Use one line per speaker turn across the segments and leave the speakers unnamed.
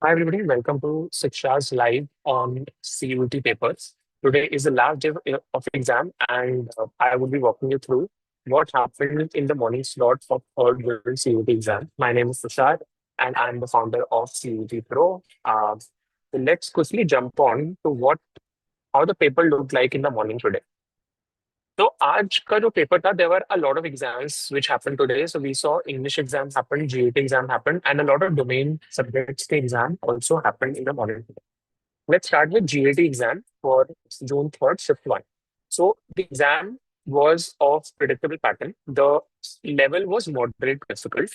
Hi, everybody. Welcome to Shiksha's live on CUT papers. Today is the last day of exam, and I will be walking you through what happened in the morning slot of third year CUT exam. My name is Tushar, and I'm the founder of CUT Pro. So let's quickly jump on to what how the paper looked like in the morning today. So आज का जो paper था, there were a lot of exams which happened today. So we saw English exam happened, GAT exam happened, and a lot of domain subjects के exam also happened in the morning. Let's start with GAT exam for June 3rd, shift 1. So the exam was of predictable pattern. The level was moderate difficult.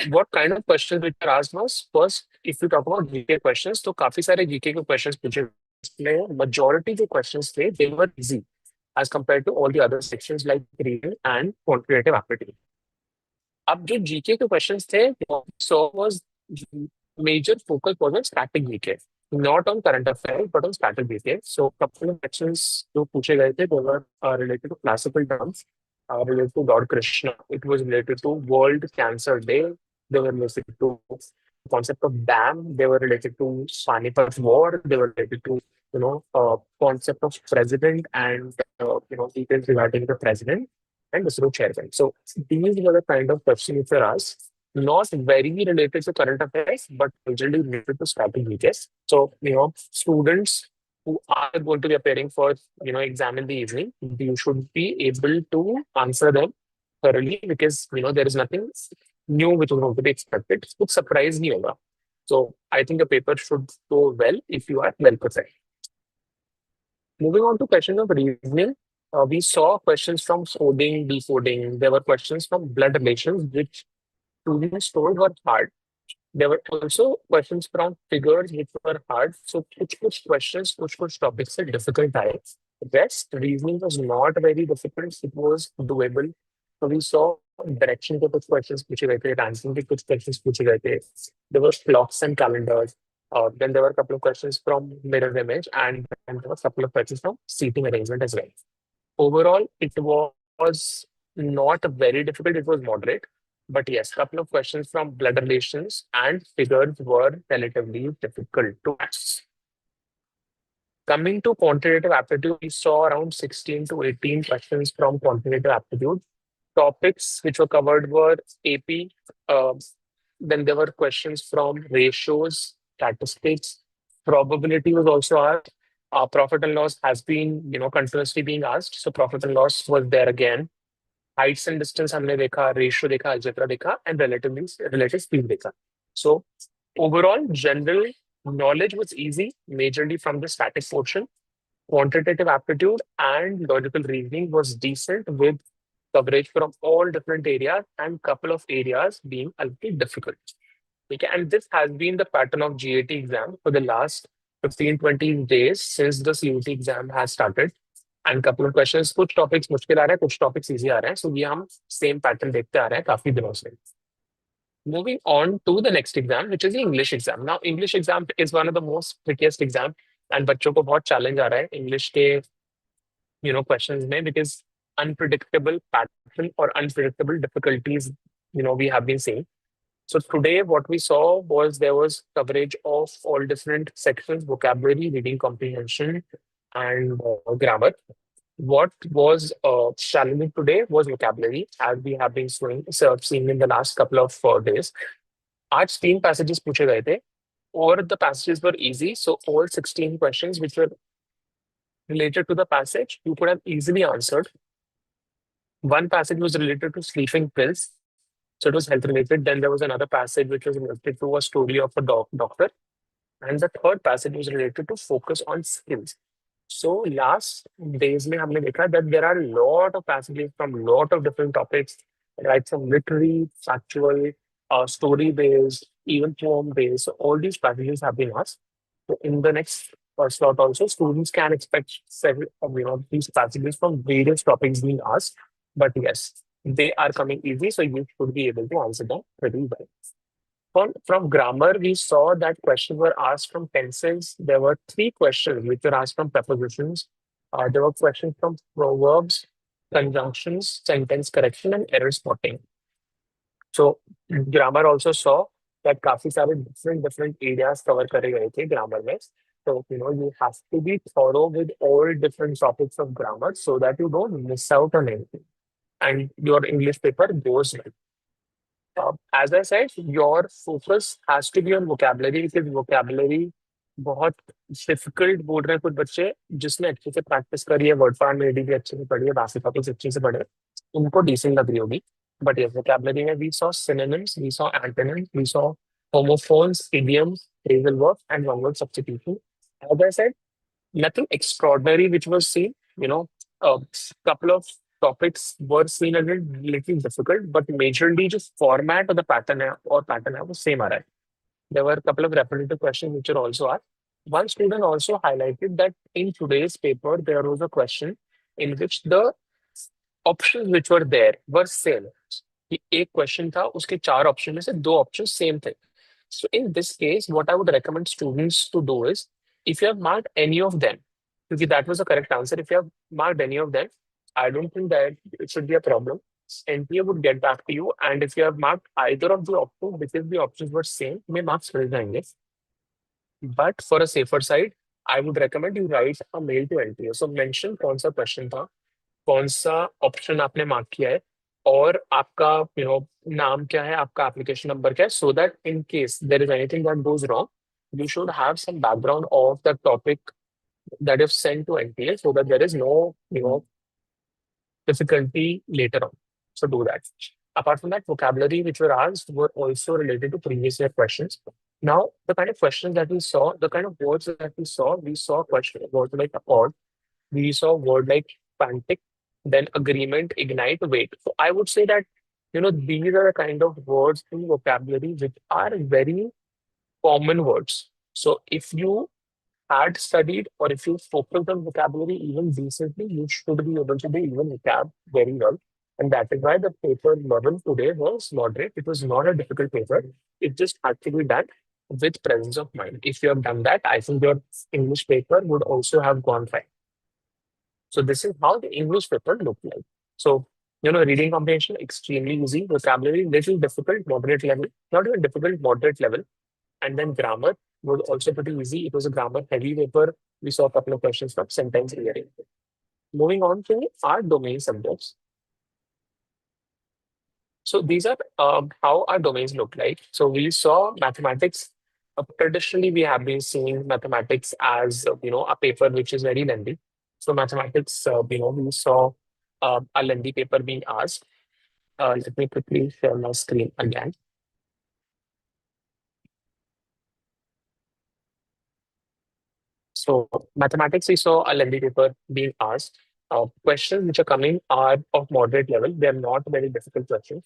What kind of questions which were asked was, first, if you talk about GK questions, तो काफी सारे GK के questions पूछे गए. इसमें majority जो questions थे, they were easy as compared to all the other sections like reading and quantitative aptitude. अब जो GK के questions थे, what we saw was major focus was on static GK, not on current affairs, but on static GK. So couple of questions जो पूछे गए थे, they were related to classical terms, related to Lord Krishna. It was related to World Cancer Day. They were related to concept of dam. They were related to Panipat War. They were related to concept of president and details regarding the president and ISRO chairman. So these were the kind of questions which were asked, not very related to current affairs, but majorly related to strategy. So students who are going to be appearing for exam in the evening, you should be able to answer them thoroughly because there is nothing new which is going to be expected. Kuch surprise nahi hoga. So I think the paper should go well if you are well prepared. Moving on to questions of reasoning, we saw questions from coding, decoding. There were questions from blood relations, which students told were hard. There were also questions from figures which were hard. So कुछ questions, कुछ topics are difficult types. Rest reasoning was not very difficult. It was doable. So we saw direction के कुछ questions पूछे गए थे, ranking के कुछ questions पूछे गए थे. There were clocks and calendars. Then there were a couple of questions from mirror image, and then there were a couple of questions from seating arrangement as well. Overall, it was not very difficult. It was moderate. But yes, couple of questions from blood relations and figures were relatively difficult to answer. Coming to quantitative aptitude, we saw around 16 to 18 questions from quantitative aptitude. Topics which were covered were AP. Then there were questions from ratios, statistics, probability was also asked. Profit and loss has been, continuously being asked. So profit and loss was there again. Heights and distance हमने देखा, ratio देखा, algebra देखा, and relative speed देखा. So overall, general knowledge was easy, majorly from the static portion. Quantitative aptitude and logical reasoning was decent with coverage from all different areas and couple of areas being a little difficult. Okay, and this has been the pattern of GAT exam for the last 15-20 days since the CUT exam has started. And couple of questions, कुछ topics मुश्किल आ रहे हैं, कुछ topics easy आ रहे हैं. So ये हम same pattern देखते आ रहे हैं काफी दिनों से. Moving on to the next exam, which is the English exam. Now, English exam is one of the most trickiest exam, and बच्चों को बहुत challenge आ रहा है English के questions में because unpredictable pattern or unpredictable difficulties we have been seeing. So today what we saw was there was coverage of all different sections, vocabulary, reading comprehension, and grammar. What was challenging today was vocabulary, as we have been seeing in the last couple of days. आज 3 passages पूछे गए थे, or the passages were easy. So all 16 questions which were related to the passage, you could have easily answered. One passage was related to sleeping pills, so it was health related. Then there was another passage which was related to a story of a doctor, and the third passage was related to focus on skills. So last days में हमने देखा that there are a lot of passages from lot of different topics, right? From literary, factual, story based, even poem based. So all these passages have been asked. So in the next slot also, students can expect several, these passages from various topics being asked. But yes, they are coming easy, so you should be able to answer them pretty well. From grammar, we saw that questions were asked from tenses. There were 3 questions which were asked from prepositions. There were questions from proverbs, conjunctions, sentence correction, and error spotting. So grammar also saw that काफी सारे different different areas cover करे गए थे grammar में. So, you have to be thorough with all different topics of grammar so that you don't miss out on anything and your English paper goes well. As I said, your focus has to be on vocabulary because vocabulary बहुत difficult बोल रहे हैं कुछ बच्चे जिसने अच्छे से practice करी है वर्ड फॉर्मेलिटी भी अच्छे से पढ़ी है बाकी टॉपिक्स अच्छे से पढ़े उनको डिसेंट लग रही होगी बट ये vocabulary में we saw synonyms, we saw antonyms, we saw homophones, idioms, phrasal verbs, and one word substitution. As I said, nothing extraordinary which was seen. A couple of topics were seen a little difficult, but majorly just format or the pattern was same. There were a couple of repetitive questions which are also asked. One student also highlighted that in today's paper there was a question in which the options which were there were same. कि एक question था उसके चार option में से दो option same थे. So in this case, what I would recommend students to do is, if you have marked any of them, because that was the correct answer, if you have marked any of them, I don't think that it should be a problem. NTA would get back to you, and if you have marked either of the options, because the options were same, may marks मिल जाएंगे. But for a safer side, I would recommend you write a mail to NTA. So mention कौन सा question था, कौन सा option आपने mark किया है और आपका नाम क्या है आपका एप्लीकेशन नंबर क्या है so that in case there is anything that goes wrong you should have some background of the topic that you've sent to NTA so that there is no difficulty later on. So do that. Apart from that, vocabulary which were asked were also related to previous year questions. Now, the kind of questions that we saw, the kind of words that we saw question words like accord, we saw word like frantic, then agreement, ignite, wait. So I would say that these are the kind of words in vocabulary which are very common words. So if you had studied or if you focused on vocabulary even decently, you should be able to do even vocab very well. And that is why the paper level today was moderate. It was not a difficult paper. It just had to be done with presence of mind. If you have done that, I think your English paper would also have gone fine. So this is how the English paper looked like. So, reading comprehension, extremely easy. Vocabulary, little difficult, moderate level. Not even difficult, moderate level. And then grammar was also pretty easy. It was a grammar heavy paper. We saw a couple of questions from sentence clearing. Moving on to our domain subjects. So these are how our domains look like. So we saw mathematics. Traditionally, we have been seeing mathematics as a paper which is very lengthy. So mathematics, we saw a lengthy paper being asked. Let me quickly share my screen again. So mathematics, we saw a lengthy paper being asked. Questions which are coming are of moderate level. They are not very difficult questions.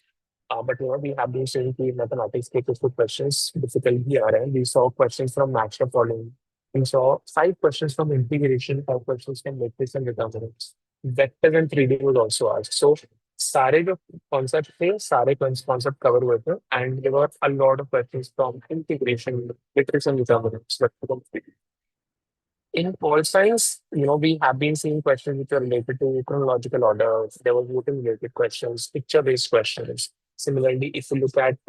But we have been seeing the mathematics के कुछ questions difficult भी आ रहे हैं. We saw questions from maximum following. We saw 5 questions from integration, 5 questions from matrix and determinants. Vector and 3D was also asked. So सारे जो concept थे सारे concept cover हुए थे and there were a lot of questions from integration, matrix and determinants. In pol science, we have been seeing questions which are related to chronological order. There were voting related questions, picture-based questions. Similarly, if you look at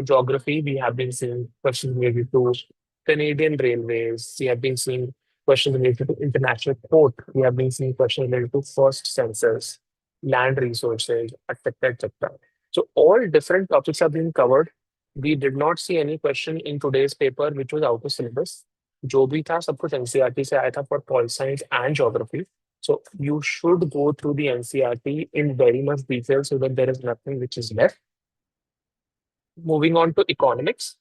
geography, we have been seeing questions related to Canadian railways. We have been seeing questions related to international port. We have been seeing questions related to first census, land resources, etc., etc. So all different topics have been covered. We did not see any question in today's paper which was out of syllabus. जो भी था सब कुछ NCERT से आया था for pol science and geography. So you should go through the NCERT in very much detail so that there is nothing which is left. Moving on to economics.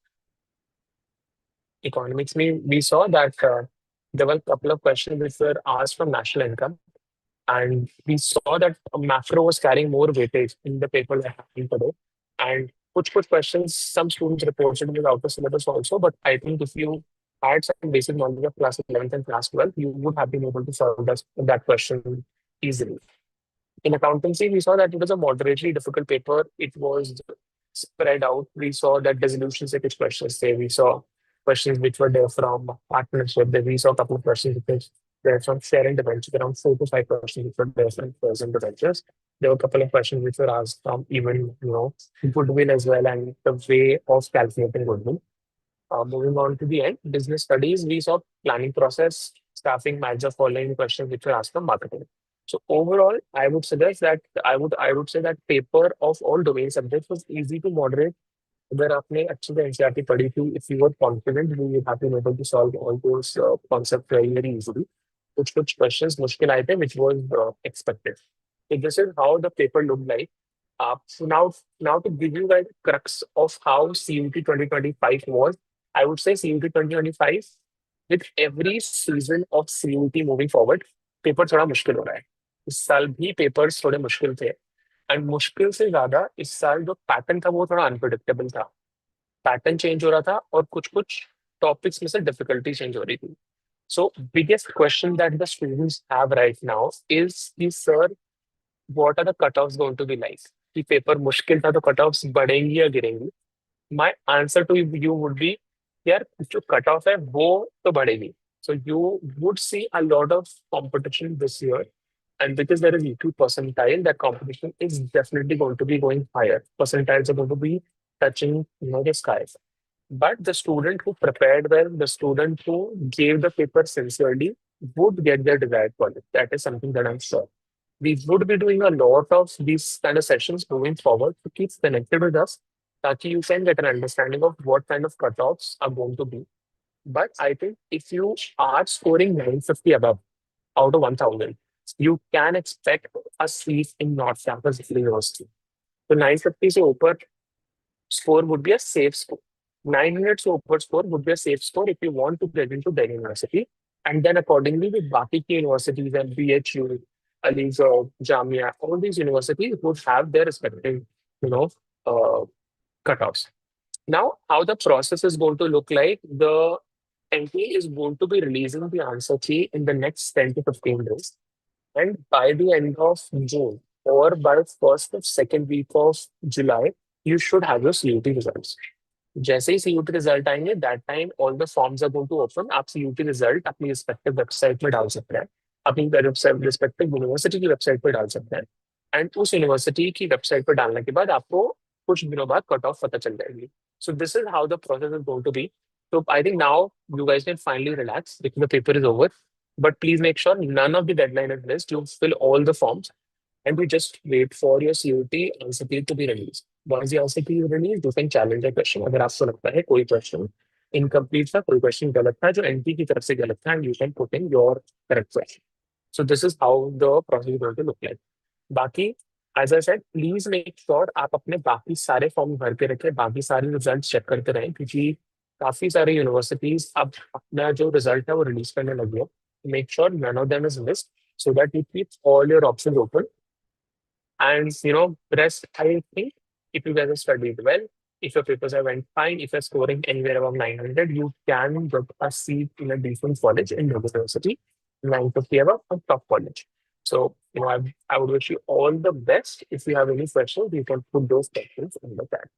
Economics, we saw that there were a couple of questions which were asked from national income. And we saw that macro was carrying more weightage in the paper that happened today. And which questions, some students reported with out of syllabus also, but I think if you had some basic knowledge of class 11th and class 12, you would have been able to solve that question easily. In accountancy, we saw that it was a moderately difficult paper. It was spread out. We saw that dissolution se kuch questions there. We saw questions which were there from partnership. Then we saw a couple of questions which were there from share and debentures, around 4 to 5 questions which were there from shares and debentures. There were a couple of questions which were asked from even, goodwill as well and the way of calculating goodwill. Moving on to the end, business studies, we saw planning process, staffing, manager following questions which were asked from marketing. So overall, I would suggest that I would say that paper of all domain subjects was easy to moderate. अगर आपने अच्छे से NCERT पढ़ी थी, if you were confident, you would have been able to solve all those concepts very very easily. कुछ questions मुश्किल आए थे, which was expected. So this is how the paper looked like. So now to give you guys the crux of how CUT 2025 was, I would say CUT 2025 with every season of CUT moving forward, paper थोड़ा मुश्किल हो रहा है. इस साल भी papers थोड़े मुश्किल थे एंड मुश्किल से ज्यादा इस साल जो पैटर्न था वो थोड़ा अनप्रिडिक्टेबल था. पैटर्न चेंज हो रहा था और कुछ कुछ टॉपिक्स में से डिफिकल्टी चेंज हो रही थी. So biggest question that the students have right now is कि sir what are the cut offs going to be like. कि पेपर मुश्किल था तो कट ऑफ्स बढ़ेंगी या गिरेंगी. My answer to you would be यार जो कट ऑफ है वो तो बढ़ेगी. So you would see a lot of competition this year. And because there is equal percentile, that competition is definitely going to be going higher. Percentiles are going to be touching, the skies. But the student who prepared well, the student who gave the paper sincerely, would get their desired quality. That is something that I'm sure. We would be doing a lot of these kind of sessions moving forward to keep connected with us, that you can get an understanding of what kind of cutoffs are going to be. But I think if you are scoring 950 above out of 1000, you can expect a seat in North Campus University. So 950 से ऊपर score would be a safe score. 900 से ऊपर score would be a safe score if you want to get into Delhi University. And then accordingly with बाकी की universities and BHU, Aligarh, Jamia, all these universities would have their respective, you know, uh, cutoffs. Now, how the process is going to look like, the NTA is going to be releasing the answer key in the next 10 to 15 days. And by the end of June or by first or second week of July, you should have your CUT results. जैसे ही CUT result आएंगे that time all the forms are going to open. आप CUT result अपनी respective website में डाल सकते हैं, अपनी रिस्पेक्टिव यूनिवर्सिटी की वेबसाइट पर डाल सकते हैं. एंड उस यूनिवर्सिटी की वेबसाइट पर डालने के बाद आपको कुछ दिनों बाद कट ऑफ पता चल जाएगी. So this is how the process is going to be. So I think now you guys can finally relax because the paper is over. But please make sure none of the deadline is missed. You fill all the forms and we just wait for your COT answer key to be released. Once the answer key is released, you can challenge the question. अगर आपको लगता है कोई question incomplete था, कोई question गलत था, जो NT की तरफ से गलत था, and you can put in your correct question. So this is how the process is going to look like. बाकी as I said please make sure आप अपने बाकी सारे फॉर्म भर के रखें, बाकी सारे रिजल्ट चेक करते रहें, क्योंकि काफी सारे यूनिवर्सिटीज अब अपना जो रिजल्ट है वो रिलीज करने लगी है. Make sure none of them is missed so that you keep all your options open. And rest, I think if you guys have studied well, if your papers have went fine, if you're scoring anywhere above 900, you can get a seat in a decent college in the university. 950 above a top college. So, I would wish you all the best. If you have any questions, you can put those questions in the chat.